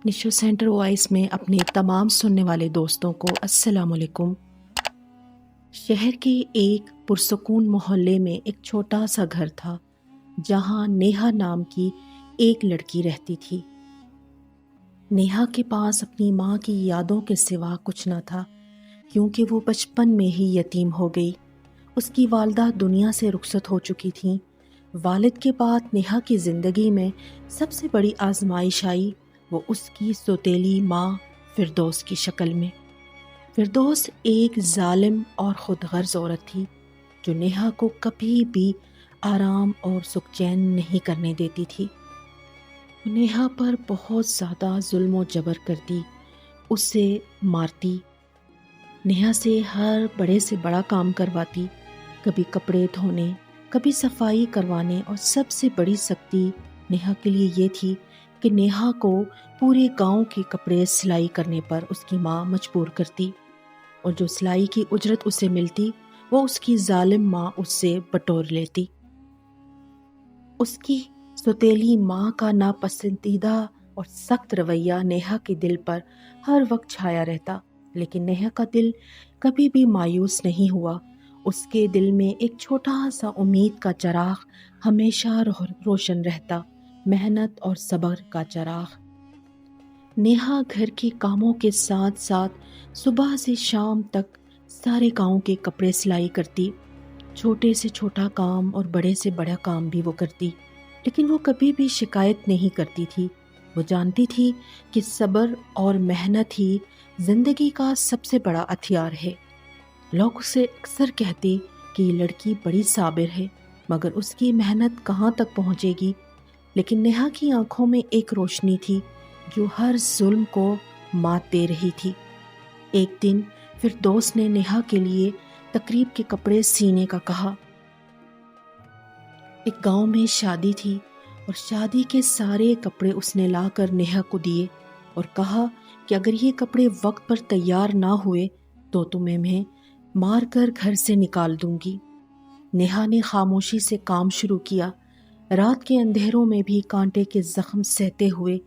نشو centre voice میں اپنے تمام سننے والے دوستوں کو السلام علیکم۔ شہر کے ایک پرسکون محلے میں ایک چھوٹا سا گھر تھا جہاں نیہا نام کی ایک لڑکی رہتی تھی۔ نیہا کے پاس اپنی ماں کی یادوں کے سوا کچھ نہ تھا، کیونکہ وہ بچپن میں ہی یتیم ہو گئی۔ اس کی والدہ دنیا سے رخصت ہو چکی تھیں۔ والد کے بعد نیہا کی زندگی میں سب سے بڑی آزمائش آئی، وہ اس کی سوتیلی ماں فردوس کی شکل میں۔ فردوس ایک ظالم اور خود غرض عورت تھی جو نیہا کو کبھی بھی آرام اور سکھ چین نہیں کرنے دیتی تھی۔ نیہا پر بہت زیادہ ظلم و جبر کرتی، اسے مارتی، نیہا سے ہر بڑے سے بڑا کام کرواتی، کبھی کپڑے دھونے، کبھی صفائی کروانے، اور سب سے بڑی سختی نیہا کے لیے یہ تھی کہ نیہا کو پورے گاؤں کے کپڑے سلائی کرنے پر اس کی ماں مجبور کرتی، اور جو سلائی کی اجرت اسے ملتی وہ اس کی ظالم ماں اس سے بٹور لیتی۔ اس کی سوتیلی ماں کا ناپسندیدہ اور سخت رویہ نیہا کے دل پر ہر وقت چھایا رہتا، لیکن نیہا کا دل کبھی بھی مایوس نہیں ہوا۔ اس کے دل میں ایک چھوٹا سا امید کا چراغ ہمیشہ روشن رہتا، محنت اور صبر کا چراغ۔ نیہا گھر کے کاموں کے ساتھ ساتھ صبح سے شام تک سارے گاؤں کے کپڑے سلائی کرتی، چھوٹے سے چھوٹا کام اور بڑے سے بڑا کام بھی وہ کرتی، لیکن وہ کبھی بھی شکایت نہیں کرتی تھی۔ وہ جانتی تھی کہ صبر اور محنت ہی زندگی کا سب سے بڑا ہتھیار ہے۔ لوگ اسے اکثر کہتے کہ یہ لڑکی بڑی صابر ہے، مگر اس کی محنت کہاں تک پہنچے گی؟ لیکن نیہا کی آنکھوں میں ایک روشنی تھی جو ہر ظلم کو مات دے رہی تھی۔ ایک دن فردوس نے نیہا کے لیے تقریب کے کپڑے سینے کا کہا۔ ایک گاؤں میں شادی تھی اور شادی کے سارے کپڑے اس نے لا کر نیہا کو دیے اور کہا کہ اگر یہ کپڑے وقت پر تیار نہ ہوئے تو تمہیں مار کر گھر سے نکال دوں گی۔ نیہا نے خاموشی سے کام شروع کیا۔ رات کے اندھیروں میں بھی کانٹے کے زخم سہتے ہوئے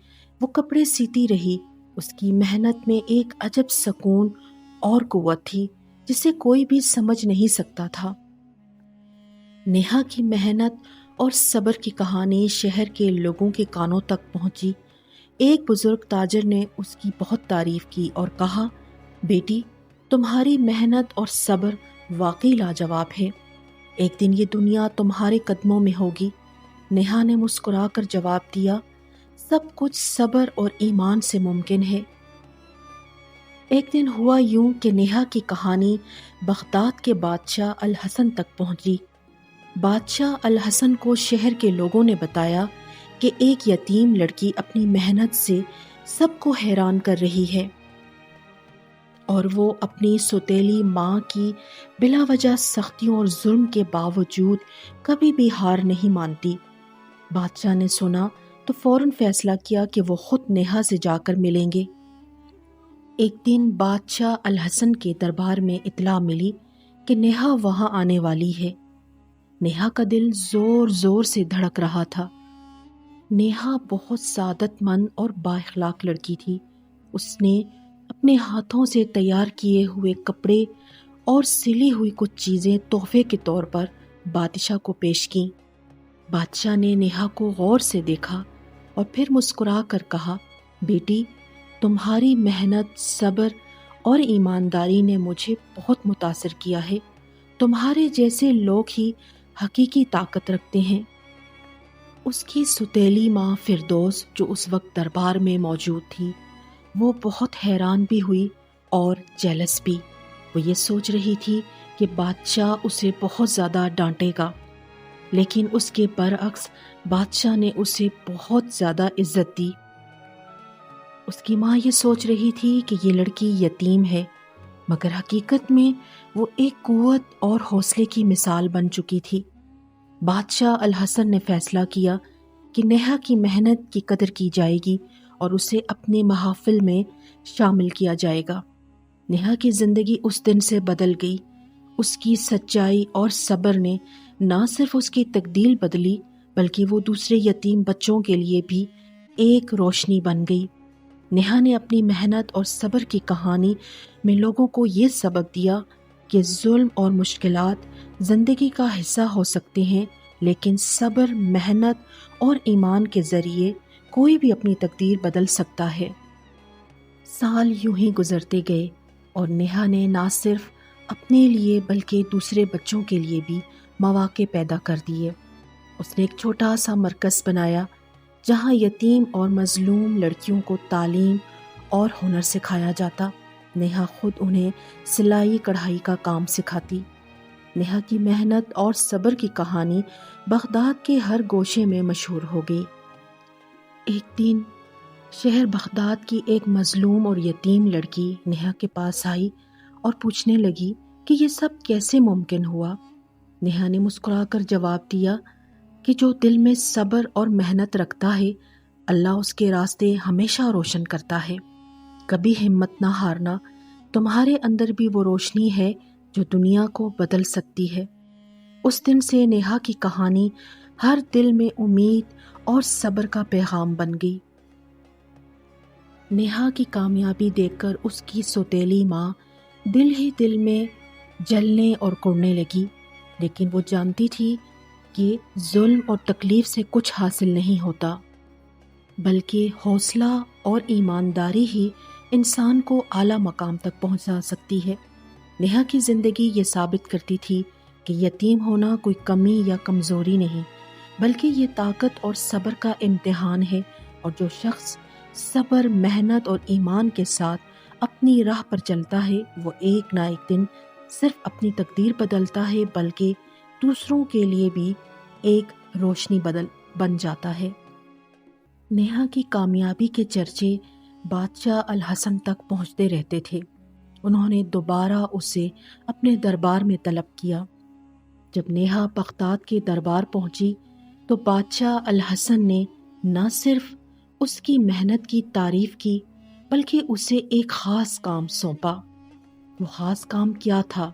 وہ کپڑے سیتی رہی۔ اس کی محنت میں ایک عجب سکون اور قوت تھی جسے کوئی بھی سمجھ نہیں سکتا تھا۔ نیہا کی محنت اور صبر کی کہانی شہر کے لوگوں کے کانوں تک پہنچی۔ ایک بزرگ تاجر نے اس کی بہت تعریف کی اور کہا، بیٹی، تمہاری محنت اور صبر واقعی لاجواب ہے۔ ایک دن یہ دنیا تمہارے قدموں میں ہوگی۔ نیہا نے مسکرا کر جواب دیا، سب کچھ صبر اور ایمان سے ممکن ہے۔ ایک دن ہوا یوں کہ نیہا کی کہانی بغداد کے بادشاہ الحسن تک پہنچی۔ بادشاہ الحسن کو شہر کے لوگوں نے بتایا کہ ایک یتیم لڑکی اپنی محنت سے سب کو حیران کر رہی ہے، اور وہ اپنی سوتیلی ماں کی بلا وجہ سختیوں اور ظلم کے باوجود کبھی بھی ہار نہیں مانتی۔ بادشاہ نے سنا تو فوراً فیصلہ کیا کہ وہ خود نیہا سے جا کر ملیں گے۔ ایک دن بادشاہ الحسن کے دربار میں اطلاع ملی کہ نیہا وہاں آنے والی ہے۔ نیہا کا دل زور زور سے دھڑک رہا تھا۔ نیہا بہت سعادت مند اور با اخلاق لڑکی تھی۔ اس نے اپنے ہاتھوں سے تیار کیے ہوئے کپڑے اور سلی ہوئی کچھ چیزیں تحفے کے طور پر بادشاہ کو پیش کیں۔ بادشاہ نے نیہا کو غور سے دیکھا اور پھر مسکرا کر کہا، بیٹی، تمہاری محنت، صبر اور ایمانداری نے مجھے بہت متاثر کیا ہے۔ تمہارے جیسے لوگ ہی حقیقی طاقت رکھتے ہیں۔ اس کی سوتیلی ماں فردوس، جو اس وقت دربار میں موجود تھی، وہ بہت حیران بھی ہوئی اور جیلس بھی۔ وہ یہ سوچ رہی تھی کہ بادشاہ اسے بہت زیادہ ڈانٹے گا، لیکن اس کے برعکس بادشاہ نے اسے بہت زیادہ عزت دی۔ اس کی ماں یہ سوچ رہی تھی کہ یہ لڑکی یتیم ہے، مگر حقیقت میں وہ ایک قوت اور حوصلے کی مثال بن چکی تھی۔ بادشاہ الحسن نے فیصلہ کیا کہ نیہا کی محنت کی قدر کی جائے گی اور اسے اپنے محافل میں شامل کیا جائے گا۔ نیہا کی زندگی اس دن سے بدل گئی۔ اس کی سچائی اور صبر نے نہ صرف اس کی تقدیر بدلی، بلکہ وہ دوسرے یتیم بچوں کے لیے بھی ایک روشنی بن گئی۔ نیہا نے اپنی محنت اور صبر کی کہانی میں لوگوں کو یہ سبق دیا کہ ظلم اور مشکلات زندگی کا حصہ ہو سکتے ہیں، لیکن صبر، محنت اور ایمان کے ذریعے کوئی بھی اپنی تقدیر بدل سکتا ہے۔ سال یوں ہی گزرتے گئے اور نیہا نے نہ صرف اپنے لیے بلکہ دوسرے بچوں کے لیے بھی مواقع پیدا کر دیے۔ اس نے ایک چھوٹا سا مرکز بنایا جہاں یتیم اور مظلوم لڑکیوں کو تعلیم اور ہنر سکھایا جاتا۔ نیہا خود انہیں سلائی کڑھائی کا کام سکھاتی۔ نیہا کی محنت اور صبر کی کہانی بغداد کے ہر گوشے میں مشہور ہو گئی۔ ایک دن شہر بغداد کی ایک مظلوم اور یتیم لڑکی نیہا کے پاس آئی اور پوچھنے لگی کہ یہ سب کیسے ممکن ہوا۔ نیہا نے مسکرا کر جواب دیا کہ جو دل میں صبر اور محنت رکھتا ہے، اللہ اس کے راستے ہمیشہ روشن کرتا ہے۔ کبھی ہمت نہ ہارنا، تمہارے اندر بھی وہ روشنی ہے جو دنیا کو بدل سکتی ہے۔ اس دن سے نیہا کی کہانی ہر دل میں امید اور صبر کا پیغام بن گئی۔ نیہا کی کامیابی دیکھ کر اس کی سوتیلی ماں دل ہی دل میں جلنے اور کڑنے لگی، لیکن وہ جانتی تھی کہ ظلم اور تکلیف سے کچھ حاصل نہیں ہوتا، بلکہ حوصلہ اور ایمانداری ہی انسان کو اعلیٰ مقام تک پہنچا سکتی ہے۔ نیہا کی زندگی یہ ثابت کرتی تھی کہ یتیم ہونا کوئی کمی یا کمزوری نہیں، بلکہ یہ طاقت اور صبر کا امتحان ہے، اور جو شخص صبر، محنت اور ایمان کے ساتھ اپنی راہ پر چلتا ہے، وہ ایک نہ ایک دن صرف اپنی تقدیر بدلتا ہے بلکہ دوسروں کے لیے بھی ایک روشنی بن جاتا ہے۔ نیہا کی کامیابی کے چرچے بادشاہ الحسن تک پہنچتے رہتے تھے۔ انہوں نے دوبارہ اسے اپنے دربار میں طلب کیا۔ جب نیہا بغداد کے دربار پہنچی تو بادشاہ الحسن نے نہ صرف اس کی محنت کی تعریف کی بلکہ اسے ایک خاص کام سونپا۔ وہ خاص کام کیا تھا؟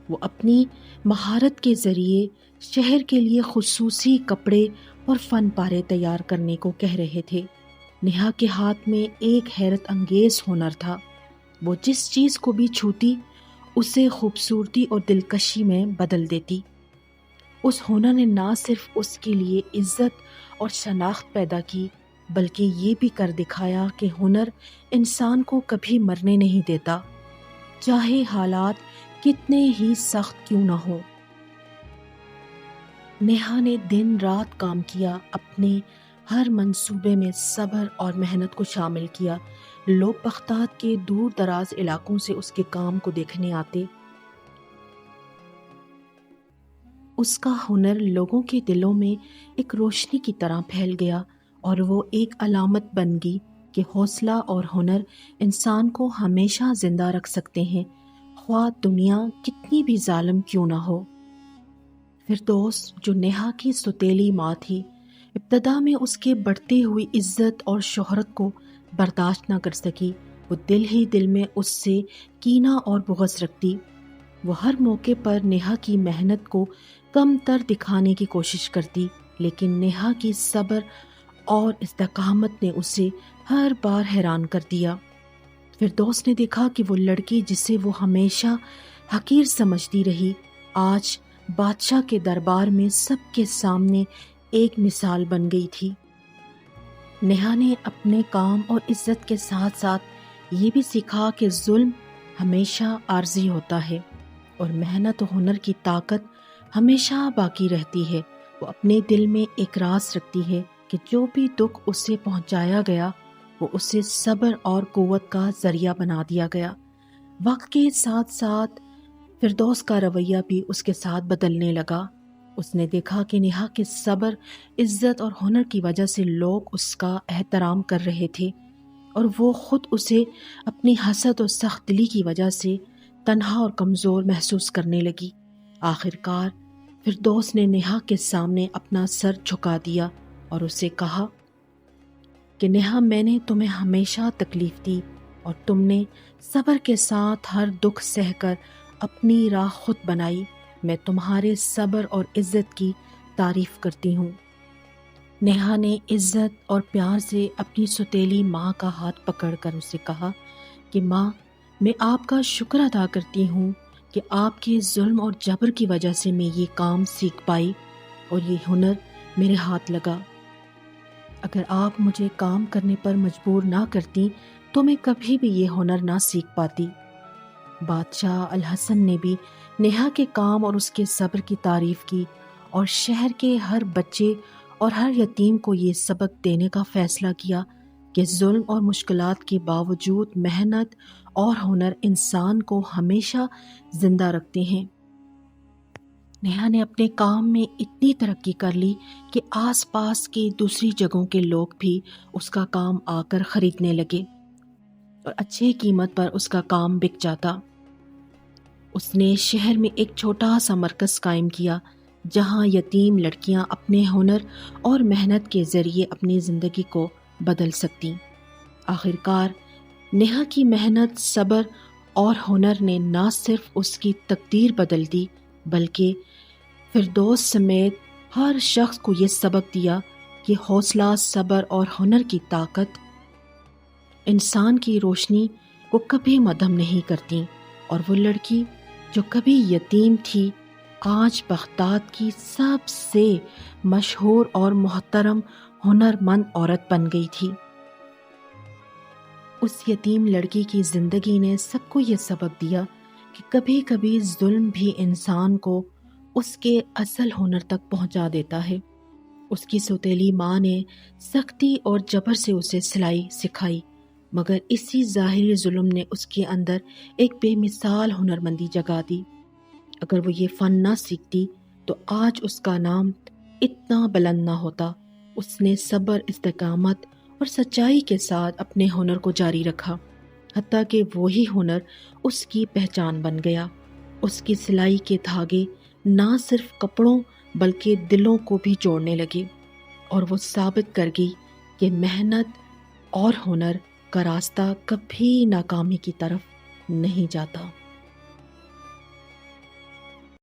وہ اپنی مہارت کے ذریعے شہر کے لیے خصوصی کپڑے اور فن پارے تیار کرنے کو کہہ رہے تھے۔ نیہا کے ہاتھ میں ایک حیرت انگیز ہنر تھا۔ وہ جس چیز کو بھی چھوتی اسے خوبصورتی اور دلکشی میں بدل دیتی۔ اس ہنر نے نہ صرف اس کے لیے عزت اور شناخت پیدا کی بلکہ یہ بھی کر دکھایا کہ ہنر انسان کو کبھی مرنے نہیں دیتا، چاہے حالات کتنے ہی سخت کیوں نہ ہو۔ نیہا نے دن رات کام کیا، اپنے ہر منصوبے میں صبر اور محنت کو شامل کیا۔ لوگ بغداد کے دور دراز علاقوں سے اس کے کام کو دیکھنے آتے۔ اس کا ہنر لوگوں کے دلوں میں ایک روشنی کی طرح پھیل گیا اور وہ ایک علامت بن گئی کہ حوصلہ اور ہنر انسان کو ہمیشہ زندہ رکھ سکتے ہیں، خواہ دنیا کتنی بھی ظالم کیوں نہ ہو۔ فردوس، جو نیہا کی سوتیلی ماں تھی، ابتدا میں اس کے بڑھتی ہوئی عزت اور شہرت کو برداشت نہ کر سکی۔ وہ دل ہی دل میں اس سے کینہ اور بغض رکھتی۔ وہ ہر موقع پر نیہا کی محنت کو کم تر دکھانے کی کوشش کرتی، لیکن نیہا کی صبر اور استقامت نے اسے ہر بار حیران کر دیا۔ فردوس نے دیکھا کہ وہ لڑکی جسے وہ ہمیشہ حقیر سمجھتی رہی، آج بادشاہ کے دربار میں سب کے سامنے ایک مثال بن گئی تھی۔ نیہا نے اپنے کام اور عزت کے ساتھ ساتھ یہ بھی سیکھا کہ ظلم ہمیشہ عارضی ہوتا ہے اور محنت و ہنر کی طاقت ہمیشہ باقی رہتی ہے۔ وہ اپنے دل میں ایک راز رکھتی ہے کہ جو بھی دکھ اسے پہنچایا گیا وہ اسے صبر اور قوت کا ذریعہ بنا دیا گیا۔ وقت کے ساتھ ساتھ فردوس کا رویہ بھی اس کے ساتھ بدلنے لگا۔ اس نے دیکھا کہ نیہا کے صبر، عزت اور ہنر کی وجہ سے لوگ اس کا احترام کر رہے تھے، اور وہ خود اسے اپنی حسد اور سخت دلی کی وجہ سے تنہا اور کمزور محسوس کرنے لگی۔ آخر کار فردوس نے نیہا کے سامنے اپنا سر جھکا دیا اور اسے کہا کہ نیہا، میں نے تمہیں ہمیشہ تکلیف دی اور تم نے صبر کے ساتھ ہر دکھ سہ کر اپنی راہ خود بنائی۔ میں تمہارے صبر اور عزت کی تعریف کرتی ہوں۔ نیہا نے عزت اور پیار سے اپنی سوتیلی ماں کا ہاتھ پکڑ کر اسے کہا کہ ماں، میں آپ کا شکر ادا کرتی ہوں کہ آپ کے ظلم اور جبر کی وجہ سے میں یہ کام سیکھ پائی اور یہ ہنر میرے ہاتھ لگا۔ اگر آپ مجھے کام کرنے پر مجبور نہ کرتی تو میں کبھی بھی یہ ہنر نہ سیکھ پاتی۔ بادشاہ الحسن نے بھی نیہا کے کام اور اس کے صبر کی تعریف کی اور شہر کے ہر بچے اور ہر یتیم کو یہ سبق دینے کا فیصلہ کیا کہ ظلم اور مشکلات کے باوجود محنت اور ہنر انسان کو ہمیشہ زندہ رکھتے ہیں۔ نیہا نے اپنے کام میں اتنی ترقی کر لی کہ آس پاس کی دوسری جگہوں کے لوگ بھی اس کا کام آ کر خریدنے لگے اور اچھے قیمت پر اس کا کام بک جاتا۔ اس نے شہر میں ایک چھوٹا سا مرکز قائم کیا جہاں یتیم لڑکیاں اپنے ہنر اور محنت کے ذریعے اپنی زندگی کو بدل سکتیں۔ آخرکار نیہا کی محنت، صبر اور ہنر نے نہ صرف اس کی تقدیر بدل دی بلکہ فردوس سمیت ہر شخص کو یہ سبق دیا کہ حوصلہ، صبر اور ہنر کی طاقت انسان کی روشنی کو کبھی مدھم نہیں کرتی، اور وہ لڑکی جو کبھی یتیم تھی آج بغداد کی سب سے مشہور اور محترم ہنرمند عورت بن گئی تھی۔ اس یتیم لڑکی کی زندگی نے سب کو یہ سبق دیا کہ کبھی کبھی ظلم بھی انسان کو اس کے اصل ہنر تک پہنچا دیتا ہے۔ اس کی سوتیلی ماں نے سختی اور جبر سے اسے سلائی سکھائی، مگر اسی ظاہری ظلم نے اس کے اندر ایک بے مثال ہنرمندی جگا دی۔ اگر وہ یہ فن نہ سیکھتی تو آج اس کا نام اتنا بلند نہ ہوتا۔ اس نے صبر، استقامت اور سچائی کے ساتھ اپنے ہنر کو جاری رکھا، حتیٰ کہ وہی ہنر اس کی پہچان بن گیا۔ اس کی سلائی کے دھاگے نہ صرف کپڑوں بلکہ دلوں کو بھی جوڑنے لگے، اور وہ ثابت کر گئی کہ محنت اور ہنر کا راستہ کبھی ناکامی کی طرف نہیں جاتا۔